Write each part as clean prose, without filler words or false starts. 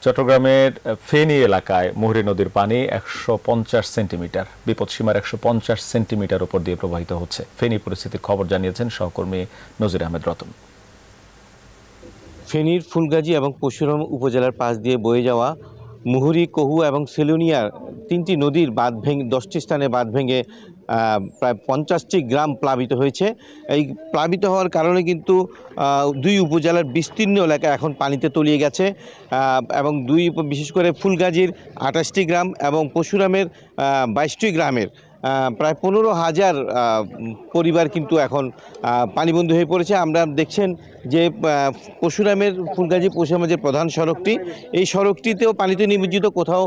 চট্টগ্রামের ফেনী এলাকায় মুহুরী নদীর পানি 150 সেন্টিমিটার, বিপদসীমার 150 সেন্টিমিটার উপর দিয়ে প্রবাহিত হচ্ছে। ফেনী পরিস্থিতির খবর জানিয়েছেন সহকর্মী নজির আহমেদ রতন। ফেনীর ফুলগাজী এবং পরশুরাম উপজেলার পাশ দিয়ে বয়ে যাওয়া মুহুরী, কহু এবং সেলুনিয়ার 3টি নদীর বাঁধ ভেঙে 10টি স্থানে বাঁধ ভেঙে প্রায় 50টি গ্রাম প্লাবিত হয়েছে। এই প্লাবিত হওয়ার কারণে কিন্তু দুই উপজেলার বিস্তীর্ণ এলাকা এখন পানিতে তলিয়ে গেছে এবং বিশেষ করে ফুলগাজীর 28টি গ্রাম এবং পরশুরামের 22টি গ্রামের প্রায় 15,000 পরিবার কিন্তু এখন পানিবন্দী হয়ে পড়েছে। আমরা দেখছেন যে পরশুরামের ফুলগাজী পরশুরামের যে প্রধান সড়কটি, এই সড়কটিতেও পানিতে নিমজ্জিত, কোথাও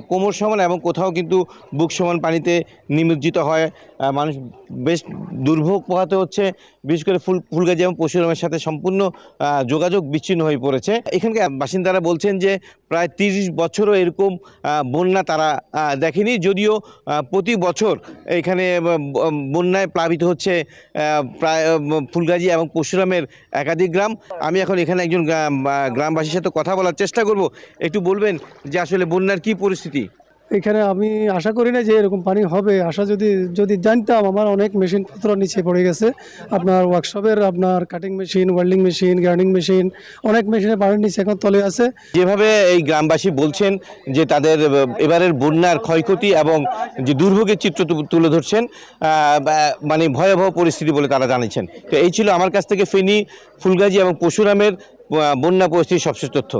কোমর সমান এবং কোথাও কিন্তু বুক সমান পানিতে নিমজ্জিত হয়। মানুষ বেশ দুর্ভোগ পোহাতে হচ্ছে। বিশেষ করে ফুলগাজী এবং পরশুরামের সাথে সম্পূর্ণ যোগাযোগ বিচ্ছিন্ন হয়ে পড়েছে। এখানকার বাসিন্দারা বলছেন যে প্রায় 30 বছরও এরকম বন্যা তারা দেখেনি। যদিও প্রতি বছর এখানে বন্যায় প্লাবিত হচ্ছে প্রায় ফুলগাজী এবং পরশুরামের একাধিক গ্রাম। আমি এখন এখানে একজন গ্রামবাসীর সাথে কথা বলার চেষ্টা করব। একটু বলবেন যে আসলে বন্যার কি পরিস্থিতি? এখানে আমি আশা করি না যে এরকম পানি হবে। যদি জানতাম, আমার অনেক মেশিনপত্র নিচে পড়ে গেছে। আপনার ওয়ার্কশপের আপনার cutting machine, welding machine, grinding machine, অনেক মেশিনে পানির নিচে এখন তলে আছে। যেভাবে এই গ্রামবাসী বলছেন যে তাদের এবারের বন্যার ক্ষয়ক্ষতি এবং যে দুর্ভোগের চিত্র তুলে ধরছেন, মানে ভয়াবহ পরিস্থিতি বলে তারা জানিয়েছেন। তো এই ছিল আমার কাছ থেকে ফেনী, ফুলগাজী এবং পরশুরামের বন্যা পরিস্থিতির সবশেষ তথ্য।